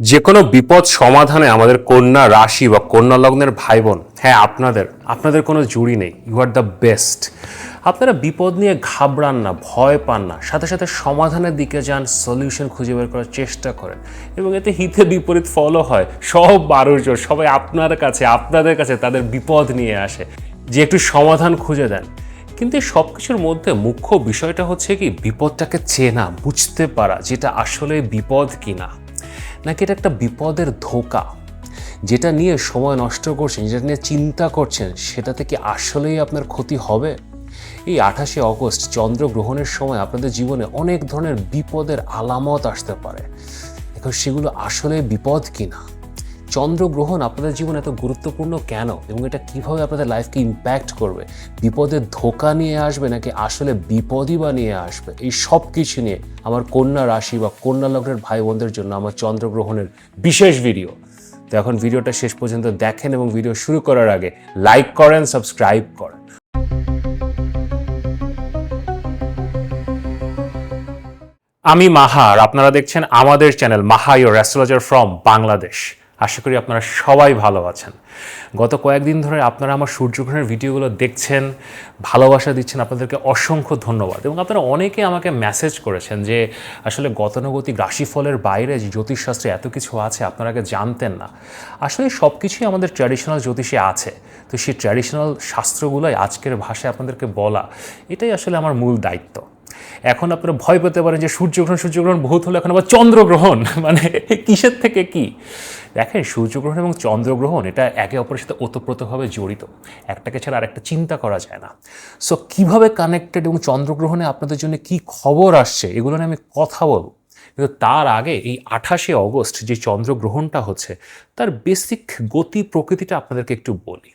যে কোনো বিপদ সমাধানে আমাদের কন্যা রাশি বা কন্যা লগ্নের ভাই বোন, হ্যাঁ আপনাদের কোনো জুড়ি নেই। You are the best. আপনারা বিপদ নিয়ে ঘাবড়ান না, ভয় পান না, সাথে সাথে সমাধানের দিকে যান, সলিউশন খুঁজে বের করার চেষ্টা করেন এবং এতে হিতে বিপরীত ফলও হয়। সব মানুষজন সবাই আপনাদের কাছে তাদের বিপদ নিয়ে আসে যে একটু সমাধান খুঁজে দেন। কিন্তু এই সব কিছুর মধ্যে মুখ্য বিষয়টা হচ্ছে কি, বিপদটাকে চেনা, বুঝতে পারা যেটা আসলে বিপদ কিনা, নাকি এটা একটা বিপদের ধোঁকা। যেটা নিয়ে সময় নষ্ট করছেন, যেটা নিয়ে চিন্তা করছেন, সেটা থেকে আসলেই আপনার ক্ষতি হবে। এই 28শে অগস্ট চন্দ্রগ্রহণের সময় আপনাদের জীবনে অনেক ধরনের বিপদের আলামত আসতে পারে। এখন সেগুলো আসলে বিপদ কিনা, চন্দ্রগ্রহণ আপনাদের জীবনে এত গুরুত্বপূর্ণ কেন এবং এটা কিভাবে আপনাদের লাইফকে ইম্প্যাক্ট করবে, বিপদের ধোঁকা নিয়ে আসবে নাকি আসলে বিপদই বা নিয়ে আসবে, এই সব কিছু নিয়ে আমার কন্যা রাশি বা কন্যা লগ্নের ভাই বোনদের জন্য আমার চন্দ্রগ্রহণের বিশেষ ভিডিও। তো এখন ভিডিওটা শেষ পর্যন্ত দেখেন এবং ভিডিও শুরু করার আগে লাইক করেন, সাবস্ক্রাইব করেন। আমি মাহা আর আপনারা দেখছেন আমাদের channel Maha your astrologer from Bangladesh. আশা করি আপনারা সবাই ভালো আছেন। গত কয়েকদিন ধরে আপনারা আমার সূর্যগ্রহণের ভিডিওগুলো দেখছেন, ভালোবাসা দিচ্ছেন, আপনাদেরকে অসংখ্য ধন্যবাদ। এবং আপনারা অনেকে আমাকে মেসেজ করেছেন যে আসলে গতানুগতিক রাশিফলের বাইরে যে জ্যোতিষশাস্ত্রে এত কিছু আছে আপনারা আগে জানতেন না। আসলে সব কিছুই আমাদের ট্র্যাডিশনাল জ্যোতিষে আছে। তো সেই ট্র্যাডিশনাল শাস্ত্রগুলোই আজকের ভাষায় আপনাদেরকে বলা, এটাই আসলে আমার মূল দায়িত্ব। এখন আপনারা ভয় পেতে পারেন যে সূর্যগ্রহণ বহুত হলো, এখন আবার চন্দ্রগ্রহণ, মানে কিসের থেকে কি। দেখেন, সূর্যগ্রহণ এবং চন্দ্রগ্রহণ এটা একে অপরের সাথে ওতপ্রোতভাবে জড়িত, একটাকে ছাড়া আরেকটা চিন্তা করা যায় না। সো কিভাবে কানেক্টেড এবং চন্দ্রগ্রহণে আপনাদের জন্য কি খবর আসছে এগুলো নিয়ে আমি কথা বলবো। কিন্তু তার আগে এই 28শে অগস্ট যে চন্দ্রগ্রহণটা হচ্ছে তার বেসিক গতি প্রকৃতিটা আপনাদেরকে একটু বলি।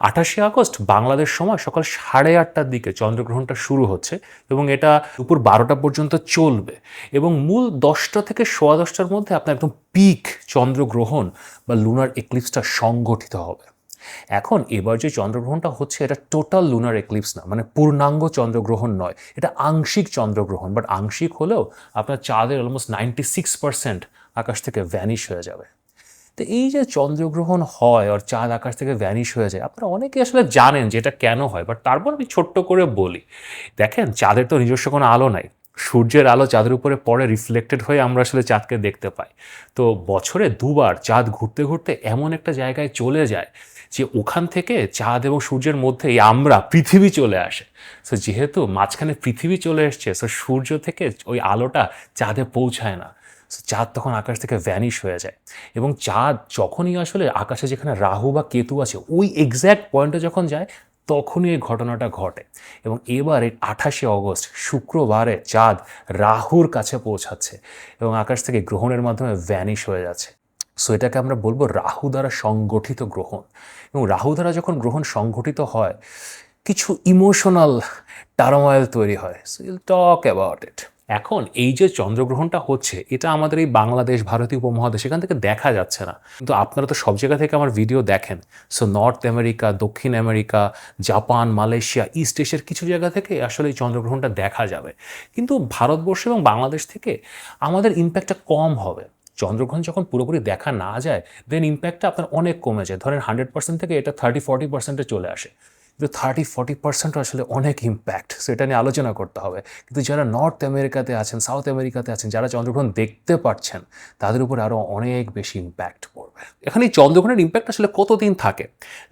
28শে আগস্ট বাংলাদেশ সময় সকাল 8:30টার দিকে চন্দ্রগ্রহণটা শুরু হচ্ছে এবং এটা দুপুর 12টা পর্যন্ত চলবে এবং মূল 10টা থেকে 10:15টার মধ্যে আপনার একদম পিক চন্দ্রগ্রহণ বা লুনার এক্লিপসটা সংগঠিত হবে। এখন এবার যে চন্দ্রগ্রহণটা হচ্ছে এটা টোটাল লুনার এক্লিপস না, মানে পূর্ণাঙ্গ চন্দ্রগ্রহণ নয়, এটা আংশিক চন্দ্রগ্রহণ। বাট আংশিক হলেও আপনার চাঁদের অলমোস্ট 96% আকাশ থেকে ভ্যানিশ হয়ে যাবে। তো এই যে চন্দ্রগ্রহণ হয় আর চাঁদ আকাশ থেকে ভ্যানিশ হয়ে যায়, আপনারা অনেকে আসলে জানেন যে এটা কেন হয়, বাট তারপর আমি ছোট্ট করে বলি। দেখেন, চাঁদের তো নিজস্ব কোনো আলো নাই, সূর্যের আলো চাঁদের উপরে পড়ে রিফ্লেক্টেড হয়ে আমরা আসলে চাঁদকে দেখতে পাই। তো বছরে দুবার চাঁদ ঘুরতে ঘুরতে এমন একটা জায়গায় চলে যায় যে ওখান থেকে চাঁদ এবং সূর্যের মধ্যে আমরা পৃথিবী চলে আসে। সো যেহেতু মাঝখানে পৃথিবী চলে এসছে, সো সূর্য থেকে ওই আলোটা চাঁদে পৌঁছায় না। চাঁদ তখন আকাশ থেকে ভ্যানিশ হয়ে যায় এবং চাঁদ যখনই আসলে আকাশে যেখানে রাহু বা কেতু আছে ওই এক্স্যাক্ট পয়েন্টে যখন যায় তখনই এই ঘটনাটা ঘটে। এবং এবার এই 28শে অগস্ট শুক্রবারে চাঁদ রাহুর কাছে পৌঁছাচ্ছে এবং আকাশ থেকে গ্রহণের মাধ্যমে ভ্যানিশ হয়ে যাচ্ছে। সো এটাকে আমরা বলবো রাহু দ্বারা সংগঠিত গ্রহণ। এবং রাহু দ্বারা যখন গ্রহণ সংগঠিত হয়, কিছু ইমোশনাল টার্মোয়েল তৈরি হয়। So will talk about it. এখন এই যে চন্দ্রগ্রহণটা হচ্ছে এটা আমাদের এই বাংলাদেশ, ভারতীয় উপমহাদেশ এখান থেকে দেখা যাচ্ছে না, কিন্তু আপনারা তো সব জায়গা থেকে আমার ভিডিও দেখেন। সো নর্থ আমেরিকা, দক্ষিণ আমেরিকা, জাপান, মালয়েশিয়া, ইস্ট এশিয়ার কিছু জায়গা থেকে আসলে এই চন্দ্রগ্রহণটা দেখা যাবে। কিন্তু ভারতবর্ষ এবং বাংলাদেশ থেকে আমাদের ইম্প্যাক্টটা কম হবে। চন্দ্রগ্রহণ যখন পুরোপুরি দেখা না যায় দেন ইম্প্যাক্টটা আপনার অনেক কমে যায়। ধরেন 100% থেকে এটা 30-40%-এ চলে আসে। কিন্তু 30-40% আসলে অনেক ইম্প্যাক্ট, সেটা নিয়ে আলোচনা করতে হবে। কিন্তু যারা নর্থ আমেরিকাতে আছেন, সাউথ আমেরিকাতে আছেন, যারা চন্দ্রগ্রহণ দেখতে পাচ্ছেন, তাদের উপর আরও অনেক বেশি ইম্প্যাক্ট পড়বে। এখানে এই চন্দ্রগ্রহণের ইম্প্যাক্ট আসলে কতদিন থাকে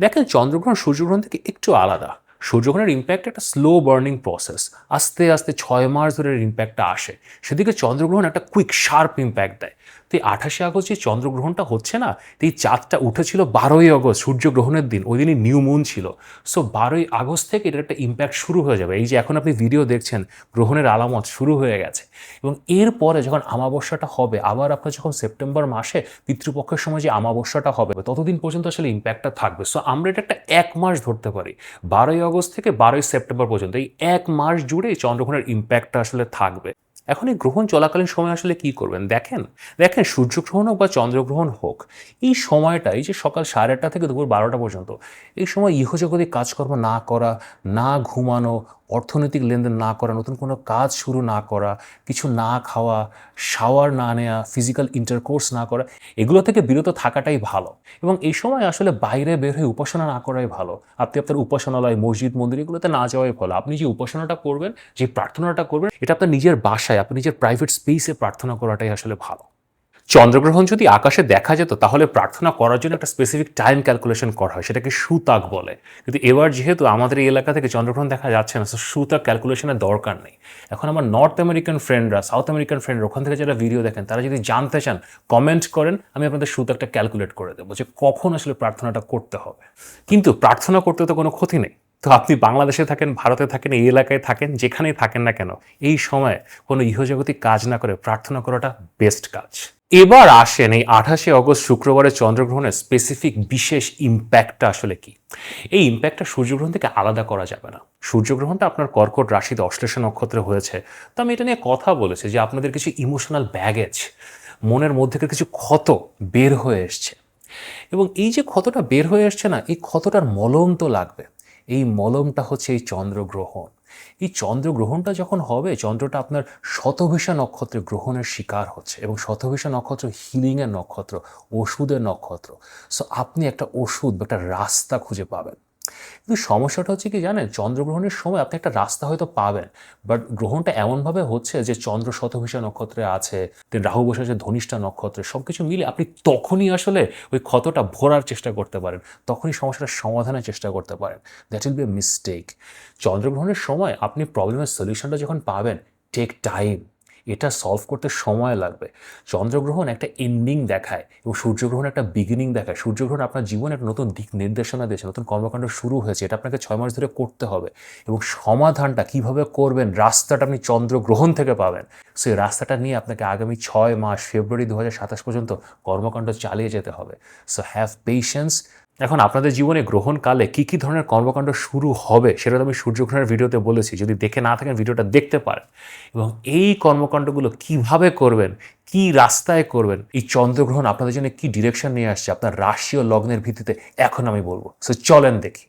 দেখেন, চন্দ্রগ্রহণ সূর্যগ্রহণ থেকে একটু আলাদা। সূর্যগ্রহণের ইম্প্যাক্ট একটা স্লো বার্নিং প্রসেস, আস্তে আস্তে 6 মাস ধরে ইম্প্যাক্টটা আসে। সেদিকে চন্দ্রগ্রহণ একটা কুইক শার্প ইম্প্যাক্ট দেয়। তো এই 28শে আগস্ট যে চন্দ্রগ্রহণটা হচ্ছে না, তো এই চাঁদটা উঠেছিল 12ই আগস্ট সূর্যগ্রহণের দিন, ওই দিনই নিউ মুন ছিল। সো 12ই আগস্ট থেকে এটার একটা ইম্প্যাক্ট শুরু হয়ে যাবে। এই যে এখন আপনি ভিডিও দেখছেন, গ্রহণের আলামত শুরু হয়ে গেছে। এবং এরপরে যখন আমাবস্যাটা হবে, আবার আপনার যখন সেপ্টেম্বর মাসে পিতৃপক্ষের সময় যে আমাবস্যাটা হবে, ততদিন পর্যন্ত আসলে ইম্প্যাক্টটা থাকবে। সো আমরা এটা একটা 1 মাস ধরতে পারি, 12ই আগস্ট থেকে 12ই সেপ্টেম্বর পর্যন্ত এই 1 মাস জুড়ে চন্দ্রগ্রহণের ইম্প্যাক্টটা আসলে থাকবে। এখন এই গ্রহণ চলাকালীন সময় আসলে কি করবেন দেখেন, সূর্যগ্রহণ হোক বা চন্দ্রগ্রহণ হোক, এই সময়টা এই যে সকাল 8:30 থেকে দুপুর 12টা পর্যন্ত, এই সময় ইহজগতিক কাজকর্ম না করা, না ঘুমানো, অর্থনৈতিক লেনদেন না করা, নতুন কোনো কাজ শুরু না করা, কিছু না খাওয়া, শাওয়ার না নেওয়া, ফিজিক্যাল ইন্টারকোর্স না করা, এগুলো থেকে বিরত থাকাটাই ভালো। এবং এই সময় আসলে বাইরে বের হয়ে উপাসনা না করাই ভালো। আপনি আপনার উপাসনালয়, মসজিদ, মন্দির এগুলোতে না যাওয়াই ভালো। আপনি যে উপাসনাটা করবেন, যে প্রার্থনাটা করবেন, এটা আপনার নিজের বাসায়, আপনি নিজের প্রাইভেট স্পেসে প্রার্থনা করাটাই আসলে ভালো। চন্দ্রগ্রহণ যদি আকাশে দেখা যেত তাহলে প্রার্থনা করার জন্য একটা স্পেসিফিক টাইম ক্যালকুলেশন করা হয়, সেটাকে সুতাক বলে। কিন্তু এবার যেহেতু আমাদের এই এলাকা থেকে চন্দ্রগ্রহণ দেখা যাচ্ছে না, সো সুতাক ক্যালকুলেশনের দরকার নেই। এখন আমার নর্থ আমেরিকান ফ্রেন্ডরা, সাউথ আমেরিকান ফ্রেন্ডরা ওখান থেকে যারা ভিডিও দেখেন, তারা যদি জানতে চান কমেন্ট করেন, আমি আপনাদের সুতাকটা ক্যালকুলেট করে দেবো যে কখন আসলে প্রার্থনাটা করতে হবে। কিন্তু প্রার্থনা করতে তো কোনো ক্ষতি নেই। তো আপনি বাংলাদেশে থাকেন, ভারতে থাকেন, এই এলাকায় থাকেন, যেখানেই থাকেন না কেন, এই সময় কোনো ইহজগতিক কাজ না করে প্রার্থনা করাটা বেস্ট কাজ। এবার আসেন এই 28 অগস্ট শুক্রবারের চন্দ্রগ্রহণের স্পেসিফিক বিশেষ ইম্প্যাক্টটা আসলে কি। এই ইম্প্যাক্টটা সূর্যগ্রহণ থেকে আলাদা করা যাবে না। সূর্যগ্রহণটা আপনার কর্কট রাশিতে অশ্লেষা নক্ষত্রে হয়েছে, তো আমি এটা নিয়ে কথা বলেছি যে আপনাদের কিছু ইমোশনাল ব্যাগেজ, মনের মধ্যে কিছু ক্ষত বের হয়ে এসছে। এবং এই যে ক্ষতটা বের হয়ে আসছে না, এই ক্ষতটার মলম তো লাগবে। এই মলমটা হচ্ছে এই চন্দ্রগ্রহণ। এই চন্দ্রগ্রহণটা যখন হবে, চন্দ্রটা আপনার শতভিষা নক্ষত্রে গ্রহণের শিকার হচ্ছে, এবং শতভিষা নক্ষত্র হিলিংয়ের নক্ষত্র, ওষুধের নক্ষত্র। সো আপনি একটা ওষুধ বা একটা রাস্তা খুঁজে পাবেন। কিন্তু সমস্যাটা হচ্ছে কি জানেন, চন্দ্রগ্রহণের সময় আপনি একটা রাস্তা হয়তো পাবেন, বাট গ্রহণটা এমনভাবে হচ্ছে যে চন্দ্র শতভিষা নক্ষত্রে আছে, রাহু বসে আছে ধনিষ্ঠা নক্ষত্রে, সব কিছু মিলে আপনি তখনই আসলে ওই ক্ষতটা ভরার চেষ্টা করতে পারেন, তখনই সমস্যাটার সমাধানের চেষ্টা করতে পারেন। That will be a mistake. চন্দ্রগ্রহণের সময় আপনি প্রবলেমের সলিউশনটা যখন পাবেন, টেক টাইম। এটা সলভ করতে সময় লাগবে। চন্দ্রগ্রহণ একটা এন্ডিং দেখায় এবং সূর্যগ্রহণ একটা বিগিনিং দেখায়। সূর্যগ্রহণ আপনার জীবনে একটা নতুন দিক নির্দেশনা দিয়েছে, নতুন কর্মকাণ্ড শুরু হয়েছে, এটা আপনাকে 6 মাস ধরে করতে হবে। এবং সমাধানটা কিভাবে করবেন, রাস্তাটা আপনি চন্দ্রগ্রহণ থেকে পাবেন। সেই রাস্তাটা নিয়ে আপনাকে আগামী 6 মাস, ফেব্রুয়ারি 2027 পর্যন্ত কর্মকাণ্ড চালিয়ে যেতে হবে। So have patience. এখন আপনাদের জীবনে গ্রহণকালে কী কী ধরনের কর্মকাণ্ড শুরু হবে সেটা তো আমি সূর্যগ্রহণের ভিডিওতে বলেছি, যদি দেখে না থাকেন ভিডিওটা দেখতে পারেন। এবং এই কর্মকাণ্ডগুলো কিভাবে করবেন, কি রাস্তায় করবেন, এই চন্দ্রগ্রহণ আপনাদের জন্য কি ডিরেকশন নিয়ে আসছে আপনার রাশি ও লগ্নের ভিত্তিতে, এখন আমি বলবো। সো চলেন দেখি।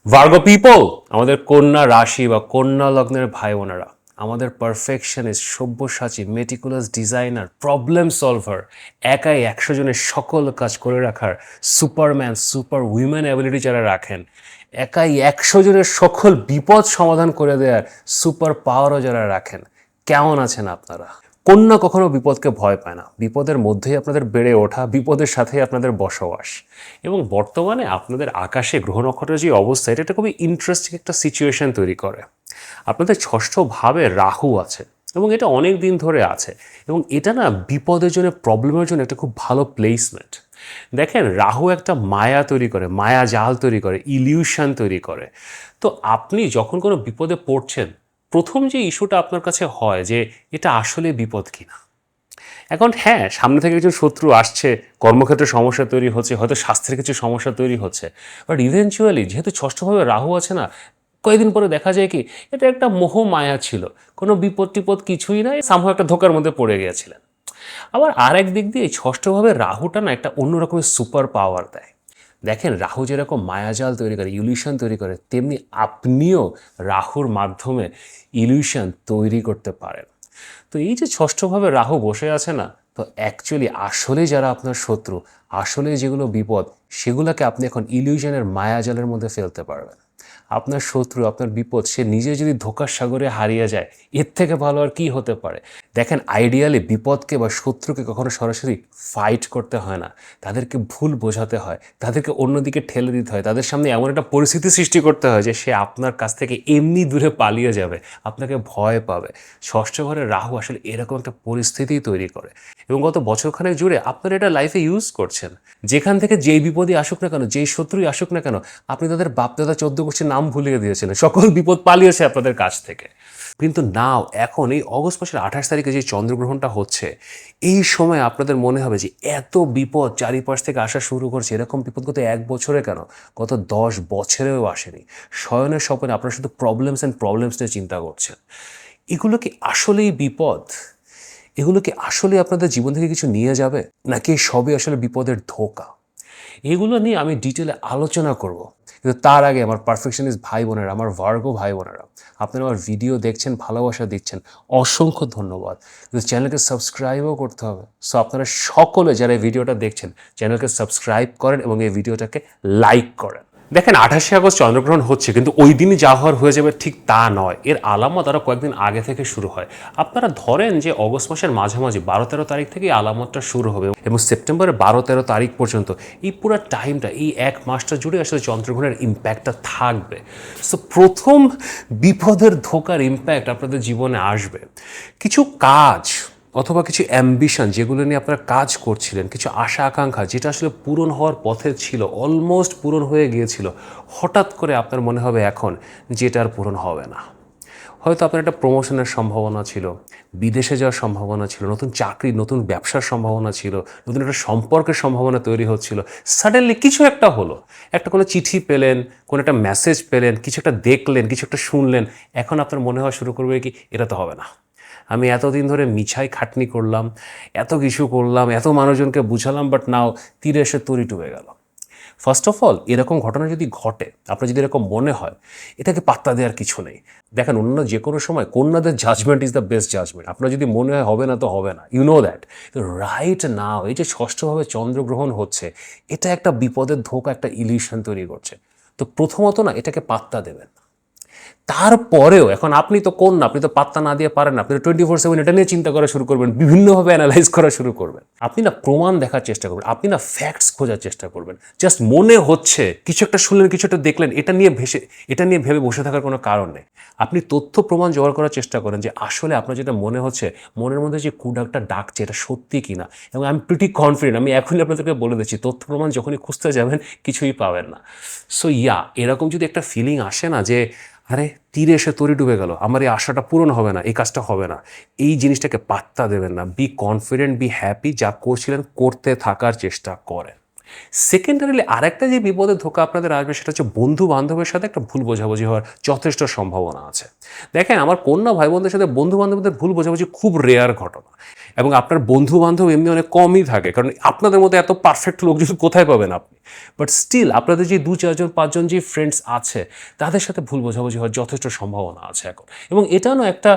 ভার্গো পিপল, আমাদের কন্যা রাশি বা কন্যা লগ্নের ভাই বোনেরা, আমাদের perfectionist, Sabyasachi, meticulous designer, problem solver, একাই 100 জনের সকল কাজ করে রাখার সুপারম্যান, সুপার উইমেন অ্যাবিলিটি যারা রাখেন, একাই 100 জনের সকল বিপদ সমাধান করে দেওয়ার সুপার পাওয়ারও যারা রাখেন, কেমন আছেন আপনারা? কন্যা কখনো বিপদকে ভয় পায় না। বিপদের মধ্যেই আপনাদের বেড়ে ওঠা, বিপদের সাথেই আপনাদের বসবাস। এবং বর্তমানে আপনাদের আকাশে গ্রহ নক্ষত্রের যে অবস্থা, এটা একটা খুবই ইন্টারেস্টিং একটা সিচুয়েশন তৈরি করে। আপনাদের ষষ্ঠ ভাবে রাহু আছে এবং এটা অনেক দিন ধরে আছে, এবং এটা না বিপদের জন্য, প্রবলেমের জন্য একটা খুব ভালো প্লেসমেন্ট। দেখেন, রাহু একটা মায়া তৈরি করে, মায়া জাল তৈরি করে, ইলিউশন তৈরি করে। তো আপনি যখন কোনো বিপদে পড়ছেন, প্রথম যে ইস্যুটা আপনার কাছে হয় যে এটা আসলে বিপদ কিনা। এখন হ্যাঁ, সামনে থেকে কিছু শত্রু আসছে, কর্মক্ষেত্রে সমস্যা তৈরি হচ্ছে, হয়তো স্বাস্থ্যের কিছু সমস্যা তৈরি হচ্ছে, বাট ইভেনচুয়ালি যেহেতু ষষ্ঠভাবে রাহু আছে না, কয়েকদিন পরে দেখা যায় কি এটা একটা মোহ মায়া ছিল, কোনো বিপদ টিপদ কিছুই নাই, সামহ একটা ধোকার মধ্যে পড়ে গিয়েছিলেন। আবার আরেক দিক দিয়ে ষষ্ঠভাবে রাহুটা না একটা অন্যরকমের সুপার পাওয়ার দেয়। দেখেন, রাহু যেরকম মায়াজাল তৈরি করে, ইলিউশন তৈরি করে, তেমনি আপনিও রাহুর মাধ্যমে ইলিউশন তৈরি করতে পারেন। তো এই যে ষষ্ঠভাবে রাহু বসে আছে না, তো অ্যাকচুয়ালি আসলে যারা আপনার শত্রু, আসলে যেগুলো বিপদ, সেগুলোকে আপনি এখন ইলিউশনের মায়াজালের মধ্যে ফেলতে পারবেন। আপনার শত্রু, আপনার বিপদ, সে নিজে যদি ধোঁকার সাগরে হারিয়ে যায়, এর থেকে ভালো আর কি হতে পারে? দেখেন, আইডিয়ালি বিপদকে বা শত্রুকে কখনো সরাসরি ফাইট করতে হয় না, তাদেরকে ভুল বোঝাতে হয়, তাদেরকে অন্যদিকে ঠেলে দিতে হয়, তাদের সামনে এমন একটা পরিস্থিতি সৃষ্টি করতে হয় যে সে আপনার কাছ থেকে এমনি দূরে পালিয়ে যাবে, আপনাকে ভয় পাবে। ষষ্ঠ ঘরে রাহু আসলে এরকম একটা পরিস্থিতি তৈরি করে, এবং গত বছরখানেক জুড়ে আপনারা এটা লাইফে ইউজ করছেন। যেখান থেকে যেই বিপদই আসুক না কেন, যেই শত্রুই আসুক না কেন, আপনি তাদের বাপদাদা 14 গোষ্ঠীর নাম ভুলিয়ে দিয়েছিলেন, সকল বিপদ পালিয়েছে আপনাদের কাছ থেকে। কিন্তু নাও, এখন এই অগস্ট মাসের 28 তারিখে যে চন্দ্রগ্রহণটা হচ্ছে, এই সময় আপনাদের মনে হবে যে এত বিপদ চারিপাশ থেকে আসা শুরু করছে, এরকম বিপদ গত 1 বছরে কেন, গত 10 বছরেও আসেনি। শয়নের স্বপ্নে আপনারা শুধু প্রবলেমস নিয়ে চিন্তা করছেন। এগুলো কি আসলেই বিপদ? এগুলো কি আসলে আপনাদের জীবন থেকে কিছু নিয়ে যাবে, নাকি সবই আসলে বিপদের ধোঁকা? এগুলো নিয়ে আমি ডিটেলে আলোচনা করব। কিন্তু তার আগে আমার পারফেকশনিস্ট ভাই বোনেরা, আমার ভার্গো ভাই বোনেরা, আপনারা আমার ভিডিও দেখছেন, ভালোবাসা দিচ্ছেন, অসংখ্য ধন্যবাদ। কিন্তু চ্যানেলকে সাবস্ক্রাইবও করতে হবে। সো আপনারা সকলে যারা এই ভিডিওটা দেখছেন চ্যানেলকে সাবস্ক্রাইব করেন এবং এই ভিডিওটাকে লাইক করেন। দেখেন 28শে আগস্ট চন্দ্রগ্রহণ হচ্ছে, কিন্তু ওই দিনই যা হওয়ার হয়ে যাবে ঠিক তা নয়। এর আলামত আরও কয়েকদিন আগে থেকে শুরু হয়। আপনারা ধরেন যে অগস্ট মাসের মাঝামাঝি 12-13 তারিখ থেকে এই আলামতটা শুরু হবে এবং সেপ্টেম্বরের 12-13 তারিখ পর্যন্ত এই পুরো টাইমটা, এই এক মাসটা জুড়ে আসলে চন্দ্রগ্রহণের ইম্প্যাক্টটা থাকবে। সো প্রথম বিপদের ধোকার ইম্প্যাক্ট আপনাদের জীবনে আসবে। কিছু কাজ অথবা কিছু অ্যাম্বিশন যেগুলো নিয়ে আপনারা কাজ করছিলেন, কিছু আশা আকাঙ্ক্ষা যেটা আসলে পূরণ হওয়ার পথে ছিল, অলমোস্ট পূরণ হয়ে গিয়েছিল, হঠাৎ করে আপনার মনে হবে এখন যেটা আর পূরণ হবে না। হয়তো আপনার একটা প্রমোশনের সম্ভাবনা ছিল, বিদেশে যাওয়ার সম্ভাবনা ছিল, নতুন চাকরি, নতুন ব্যবসার সম্ভাবনা ছিল, নতুন একটা সম্পর্কের সম্ভাবনা তৈরি হচ্ছিল। সাডেনলি কিছু একটা হলো, একটা কোনো চিঠি পেলেন, কোনো একটা মেসেজ পেলেন, কিছু একটা দেখলেন, কিছু একটা শুনলেন, এখন আপনার মনে হওয়া শুরু করবে কি এটা তো হবে না। আমি এতদিন ধরে মিছাই খাটনি করলাম, এত কিছু করলাম, এত মানুষজনকে বুঝালাম, বাট নাও তীরে এসে তরি ডুবে গেল। ফার্স্ট অফ অল, এরকম ঘটনা যদি ঘটে, আপনার যদি এরকম মনে হয়, এটাকে পাত্তা দেওয়ার কিছু নেই। দেখেন, অন্য যে কোনো সময় কন্যাদের judgement is the best judgement. আপনার যদি মনে হয় হবে না তো হবে না, you know that. Right now এই যে ষষ্ঠভাবে চন্দ্রগ্রহণ হচ্ছে, এটা একটা বিপদের ধোঁকা, একটা ইলিউশন তৈরি করছে। তো প্রথমত না, এটাকে পাত্তা দেবেন। তারপরেও এখন আপনি তো কন্যা, আপনি তো পাত্তা না দিয়ে পারেন না, আপনি তো 24/7 এটা নিয়ে চিন্তা করা শুরু করবেন, বিভিন্নভাবে অ্যানালাইজ করা শুরু করবেন। আপনি না প্রমাণ দেখার চেষ্টা করবেন, আপনি না ফ্যাক্টস খোঁজার চেষ্টা করবেন। জাস্ট মনে হচ্ছে কিছু একটা শুনলেন, কিছু একটা দেখলেন, এটা নিয়ে ভেবে বসে থাকার কোনো কারণ নেই। আপনি তথ্য প্রমাণ জোগাড় করার চেষ্টা করেন যে আসলে আপনার যেটা মনে হচ্ছে, মনের মধ্যে যে কুডাকটা ডাকছে এটা সত্যি কিনা। এবং আমি প্রিটি কনফিডেন্ট, আমি এখনই আপনাদেরকে বলে দিচ্ছি, তথ্য প্রমাণ যখনই খুঁজতে যাবেন কিছুই পাবেন না। সো এরকম যদি একটা ফিলিং আসে না যে আরে তীরে এসে তরি ডুবে গেল, আমার এই আশাটা পূরণ হবে না, এই কাজটা হবে না, এই জিনিসটাকে পাত্তা দেবেন না। বি কনফিডেন্ট, বি হ্যাপি, যা করছিলেন করতে থাকার চেষ্টা করেন। সেকেন্ডারিলি আরেকটা যে বিপদের ধোঁকা আপনাদের আসবে, সেটা হচ্ছে বন্ধু বান্ধবের সাথে একটা ভুল বোঝাবুঝি হওয়ার যথেষ্ট সম্ভাবনা আছে। দেখেন, আমার কন্যা ভাই বোনদের সাথে বন্ধু বান্ধবদের ভুল বোঝাবুঝি খুব রেয়ার ঘটনা, এবং আপনার বন্ধু বান্ধব এমনি অনেক কমই থাকে, কারণ আপনাদের মধ্যে এত পারফেক্ট লোকজন কোথায় পাবেন আপনি। বাট স্টিল আপনাদের যে 2-4-5 যে ফ্রেন্ডস আছে, তাদের সাথে ভুল বোঝাবুঝি হওয়ার যথেষ্ট সম্ভাবনা আছে এখন। এবং এটা না একটা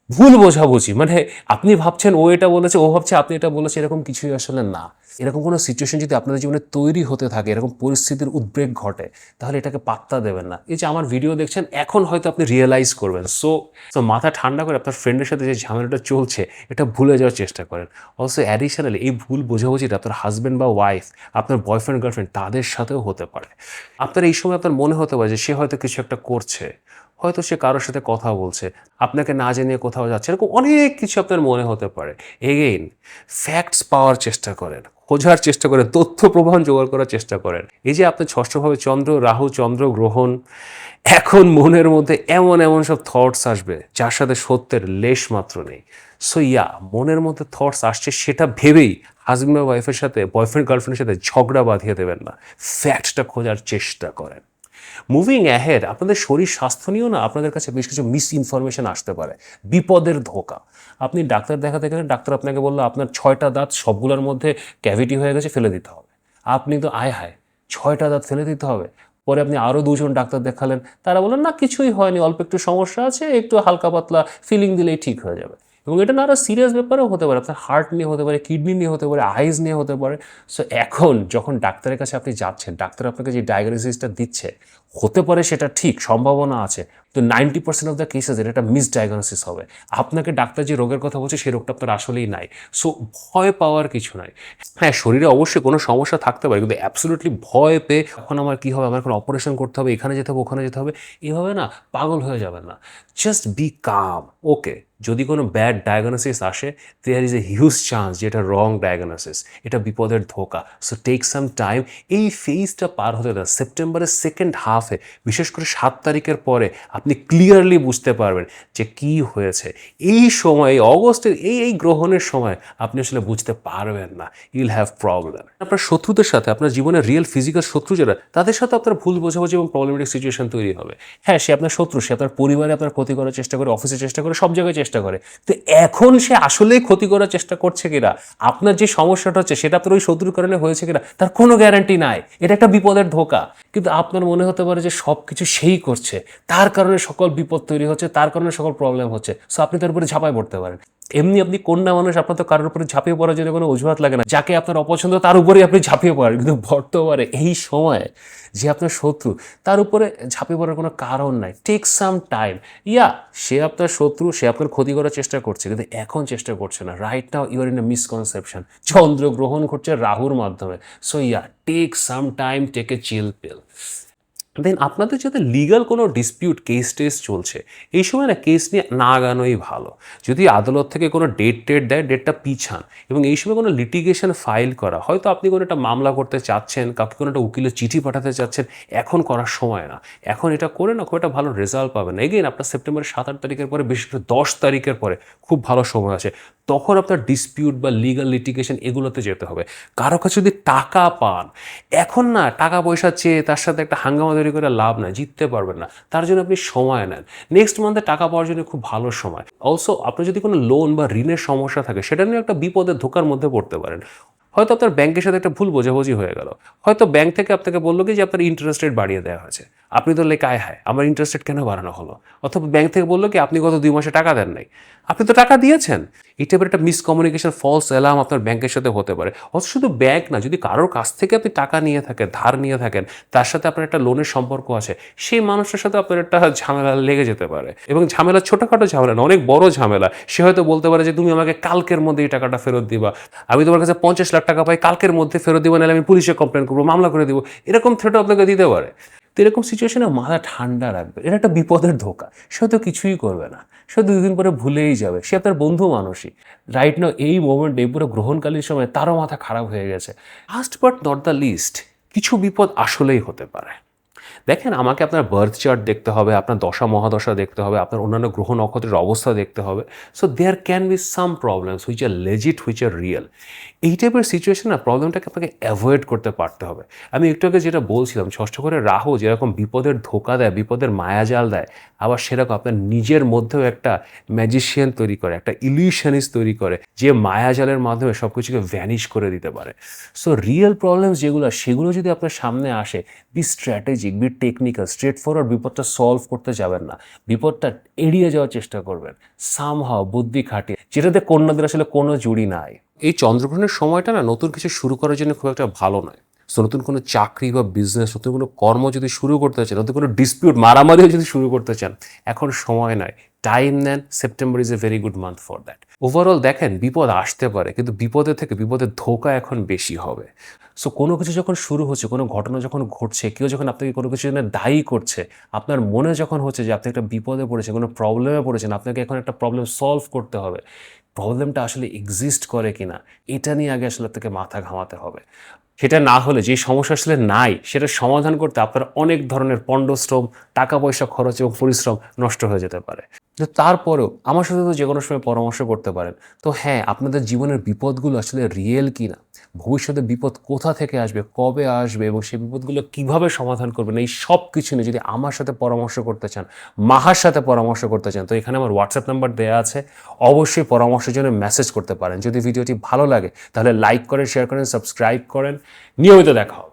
ভুল বোঝাবুঝি, মানে আপনি ভাবছেন ও এটা বলেছে, ও ভাবছে আপনি এটা বলেছে, এরকম কিছুই আসলে না। এরকম কোনো সিচুয়েশন যদি আপনাদের জীবনে তৈরি হতে থাকে, এরকম পরিস্থিতির উদ্বেগ ঘটে, তাহলে এটাকে পাত্তা দেবেন না। এই যে আমার ভিডিও দেখছেন, এখন হয়তো আপনি রিয়েলাইজ করবেন। সো মাথা ঠান্ডা করে আপনার ফ্রেন্ডের সাথে যে ঝামেলাটা চলছে, এটা ভুলে যাওয়ার চেষ্টা করেন। অলসো অ্যাডিশনালি এই ভুল বোঝাবুঝিটা আপনার হাজব্যান্ড বা ওয়াইফ, আপনার বয়ফ্রেন্ড গার্লফ্রেন্ড, তাদের সাথেও হতে পারে। আপনার এই সময় আপনার মনে হতে পারে যে সে হয়তো কিছু একটা করছে, হয়তো সে কারোর সাথে কথা বলছে, আপনাকে না জানিয়ে কোথাও যাচ্ছে, এরকম অনেক কিছু আপনার মনে হতে পারে। এগেইন ফ্যাক্টস পাওয়ার চেষ্টা করেন, খোঁজার চেষ্টা করেন, তথ্য প্রমাণ জোগাড় করার চেষ্টা করেন। এই যে আপনার ষষ্ঠভাবে চন্দ্র রাহু চন্দ্র গ্রহণ, এখন মনের মধ্যে এমন এমন সব থটস আসবে যার সাথে সত্যের লেশ মাত্র নেই। সো মনের মধ্যে থটস আসছে, সেটা ভেবেই হাজব্যান্ড বা ওয়াইফের সাথে, বয়ফ্রেন্ড গার্লফ্রেন্ডের সাথে ঝগড়া বাঁধিয়ে দেবেন না, ফ্যাক্টসটা খোঁজার চেষ্টা করেন। মুভিং অ্যাহেড, আপনাদের শরীর স্বাস্থ্য নিয়েও না আপনাদের কাছে বেশ কিছু মিস ইনফরমেশন আসতে পারে, বিপদের ধোঁকা। আপনি ডাক্তার দেখাতে গেলেন, ডাক্তার আপনাকে বললো আপনার 6টা দাঁত, সবগুলোর মধ্যে ক্যাভিটি হয়ে গেছে, ফেলে দিতে হবে। আপনি তো হায় 6টা দাঁত ফেলে দিতে হবে। পরে আপনি আরও 2জন ডাক্তার দেখালেন, তারা বললেন না কিছুই হয়নি, অল্প একটু সমস্যা আছে, একটু হালকা পাতলা ফিলিং দিলেই ঠিক হয়ে যাবে। এবং এটা না আরও সিরিয়াস ব্যাপারেও হতে পারে, আপনার হার্ট নিয়ে হতে পারে, কিডনি নিয়ে হতে পারে, আইজ নিয়ে হতে পারে। সো এখন যখন ডাক্তারের কাছে আপনি যাচ্ছেন, ডাক্তার আপনাকে যে ডায়াগনোসিসটা দিচ্ছে, হতে পারে সেটা ঠিক, সম্ভাবনা আছে, তো 90% অফ দ্য কেসেস এটা একটা মিসডায়াগনোসিস হবে। আপনাকে ডাক্তার যে রোগের কথা বলছে সেই রোগটা আপনার আসলেই নাই। সো ভয় পাওয়ার কিছু নাই। হ্যাঁ, শরীরে অবশ্যই কোনো সমস্যা থাকতে পারে, কিন্তু অ্যাবসলিউটলি ভয় পেয়ে এখন আমার কী হবে, আমার এখন অপারেশন করতে হবে, এখানে যেতে হবে, ওখানে যেতে হবে, এভাবে না পাগল হয়ে যাবেন না। জাস্ট বি কাম। ওকে, যদি কোনো ব্যাড ডায়াগনোসিস আসে, there is a huge chance যে এটা রং ডায়াগনোসিস, এটা বিপদের ধোঁকা। সো টেক সাম টাইম, এই ফেজটা পার হতে দেন। সেপ্টেম্বরের সেকেন্ড হাফ মান্থে, বিশেষ করে 7 তারিখের পরে আপনি ক্লিয়ারলি বুঝতে পারবেন যে কি হয়েছে। এই সময় অগস্টের এই গ্রহণের সময় আপনি আসলে বুঝতে পারবেন না, ইউল হ্যাভ প্রবলেম। আপনার শত্রুদের সাথে, আপনার জীবনের রিয়েল ফিজিক্যাল শত্রু যারা, তাদের সাথে আপনার ভুল বোঝাবুঝি এবং প্রবলেমেটিক সিচুয়েশন তৈরি হবে। হ্যাঁ, সে আপনার শত্রু, সে আপনার পরিবারে আপনার ক্ষতি করার চেষ্টা করে, অফিসে চেষ্টা করে, সব জায়গায় চেষ্টা করে। তো এখন সে আসলেই ক্ষতি করার চেষ্টা করছে কিনা, আপনার যে সমস্যাটা হচ্ছে সেটা আপনার ওই শত্রুর কারণে হয়েছে কিনা, তার কোনো গ্যারান্টি নাই। এটা একটা বিপদের ধোঁকা। কিন্তু আপনার মনে হতে পারে যে সব কিছু সেই করছে, তার কারণে সকল বিপদ তৈরি হচ্ছে, তার কারণে সকল প্রবলেম হচ্ছে, সো আপনি তার উপরে ঝাঁপায় পড়তে পারেন। এমনি আপনি কন্যা মানুষ, আপনার তো কারোর উপরে ঝাঁপিয়ে পড়ার জন্য কোনো অজুহাত লাগে না। যাকে আপনার অপছন্দ তার উপরেই আপনি ঝাঁপিয়ে পড়েন। কিন্তু বর্তমানে এই সময়ে যে আপনার শত্রু, তার উপরে ঝাঁপিয়ে পড়ার কোনো কারণ নাই। Take some time. সে আপনার শত্রু, সে আপনার ক্ষতি করার চেষ্টা করছে, কিন্তু এখন চেষ্টা করছে না। Right now you are in a misconception. চন্দ্রগ্রহণ ঘটছে রাহুর মাধ্যমে। So take some time, take a chill pill. Then আপনাদের যাতে লিগাল কোনো ডিসপিউট কেস টেস চলছে, এই সময় না কেস নিয়ে না আগানোই ভালো। যদি আদালত থেকে কোনো ডেট দেয়, ডেটটা পিছান। এবং এই সময় কোনো লিটিগেশন ফাইল করা, হয়তো আপনি কোনো একটা মামলা করতে চাচ্ছেন, কাউকে কোনো একটা উকিলের চিঠি পাঠাতে চাচ্ছেন, এখন করার সময় না। এখন এটা করে না খুব একটা ভালো রেজাল্ট পাবেন। এগেইন আপনার সেপ্টেম্বরের 7-8 তারিখের পরে, বিশেষ করে 10 তারিখের পরে খুব ভালো সময় আছে। তখন আপনার ডিসপিউট বা লিগাল লিটিগেশন এগুলোতে যেতে হবে। কারো কাছে যদি টাকা পান, এখন না টাকা পয়সা চেয়ে তার সাথে একটা হাঙ্গামা তৈরি করে লাভ নাই, জিততে পারবেন না। তার জন্য আপনি সময় নেন। নেক্সট মান্থে টাকা পাওয়ার জন্য খুব ভালো সময়। অলসো আপনার যদি কোনো লোন বা ঋণের সমস্যা থাকে, সেটা নিয়ে একটা বিপদের ধোঁকার মধ্যে পড়তে পারেন। হয়তো আপনার ব্যাংকের সাথে একটা ভুল বোঝাবুঝি হয়ে গেল। হয়তো ব্যাংক থেকে আপনাকে বললো কি যে আপনার ইন্টারেস্ট রেট বাড়িয়ে দেওয়া হয়েছে। আপনি তো লেখ হায় আমার ইন্টারেস্ট রেট কেন বাড়ানো হলো? অথবা ব্যাংক থেকে বললো কি আপনি গত 2 মাসে টাকা দেন নাই, আপনি তো টাকা দিয়েছেন। এই টাইপের একটা মিসকমিউনিকেশন, ফলস অ্যালার্ম আপনার ব্যাংকের সাথে হতে পারে। অথচ শুধু ব্যাংক না, যদি কারোর কাছ থেকে আপনি টাকা নিয়ে থাকেন, ধার নিয়ে থাকেন, তার সাথে আপনার একটা লোনের সম্পর্ক আছে, সেই মানুষের সাথে আপনার একটা ঝামেলা লেগে যেতে পারে। এবং ঝামেলা ছোটোখাটো ঝামেলা না, অনেক বড় ঝামেলা। সে হয়তো বলতে পারে যে তুমি আমাকে কালকের মধ্যে এই টাকাটা ফেরত দিবা। আমি তোমার কাছে 50 লাখ টাকা পাই, কালকের মধ্যে ফেরত দিবা, নাহলে আমি পুলিশে কমপ্লেন করবো, মামলা করে দিব। এরকম থ্রেটও আপনাকে দিতে পারে। তো এরকম সিচুয়েশনে মাথা ঠান্ডা রাখবে। এটা একটা বিপদের ধোঁকা। সে হয়তো কিছুই করবে না, সে 2 দিন পরে ভুলেই যাবে। সে আপনার বন্ধু মানুষই। রাইট নাও এই মোমেন্টে, এই পুরো গ্রহণকালীন সময় তারও মাথা খারাপ হয়ে গেছে। Last but not the least, কিছু বিপদ আসলেই হতে পারে। দেখেন, আমাকে আপনার বার্থ চার্ট দেখতে হবে, আপনার দশা মহাদশা দেখতে হবে, আপনার অন্যান্য গ্রহ নক্ষত্রের অবস্থা দেখতে হবে। So there can be some problems which are legit, which are real. এই টাইপের সিচুয়েশন না, প্রবলেমটাকে আপনাকে অ্যাভয়েড করতে পারতে হবে। আমি একটু আগে যেটা বলছিলাম, ষষ্ঠ করে রাহু যেরকম বিপদের ধোঁকা দেয়, বিপদের মায়াজাল দেয়, আবার সেরকম আপনার নিজের মধ্যেও একটা ম্যাজিশিয়ান তৈরি করে, একটা ইলিউশনিস্ট তৈরি করে, যে মায়াজালের মাধ্যমে সব কিছুকে ভ্যানিশ করে দিতে পারে। সো রিয়েল প্রবলেমস যেগুলো, সেগুলো যদি আপনার সামনে আসে, be strategic, be technical, straightforward বিপদটা সলভ করতে যাবেন না, বিপদটা এড়িয়ে যাওয়ার চেষ্টা করবেন সামহাও, বুদ্ধি খাটিয়ে, যেটাতে কন্যাদের আসলে কোনো জুড়ি নাই। এই চন্দ্রগ্রহণের সময়টা না নতুন কিছু শুরু করার জন্য খুব একটা ভালো নয়। সো নতুন কোনো চাকরি বা বিজনেস, নতুন কোনো কর্ম যদি শুরু করতে চান, নতুন কোনো ডিসপিউট, মারামারিও যদি শুরু করতে চান, এখন সময় নয়, টাইম নেন। September is a very good month for that. Overall দেখেন, বিপদ আসতে পারে, কিন্তু বিপদের থেকে বিপদের ধোঁকা এখন বেশি হবে। সো কোনো কিছু যখন শুরু হচ্ছে, কোনো ঘটনা যখন ঘটছে, কেউ যখন আপনাকে কোনো কিছু জন্য দায়ী করছে, আপনার মনে যখন হচ্ছে যে আপনি একটা বিপদে পড়েছেন, কোনো প্রবলেমে পড়েছেন, আপনাকে এখন একটা প্রবলেম সলভ করতে হবে, প্রবলেমটা আসলে এক্সিস্ট করে কিনা এটা নিয়ে আগে আসলে আপনাকে মাথা ঘামাতে হবে। সেটা না হলে, যে সমস্যা আসলে নাই সেটা সমাধান করতে আপনার অনেক ধরনের পণ্ডশ্রম, টাকা পয়সা খরচ এবং পরিশ্রম নষ্ট হয়ে যেতে পারে। কিন্তু তারপরেও আমার সাথে তো যে কোনো সময় পরামর্শ করতে পারেন। তো হ্যাঁ, আপনাদের জীবনের বিপদগুলো আসলে রিয়েল কিনা, ভবিষ্যতে বিপদ কোথা থেকে আসবে, কবে আসবে এবং সেই বিপদগুলো কীভাবে সমাধান করবেন, এই সব কিছু নিয়ে যদি আমার সাথে পরামর্শ করতে চান, মাহার সাথে পরামর্শ করতে চান, তো এখানে আমার হোয়াটসঅ্যাপ নাম্বার দেওয়া আছে। অবশ্যই পরামর্শের জন্য মেসেজ করতে পারেন। যদি ভিডিওটি ভালো লাগে তাহলে লাইক করেন, শেয়ার করেন, সাবস্ক্রাইব করেন। নিয়মিত দেখা হবে।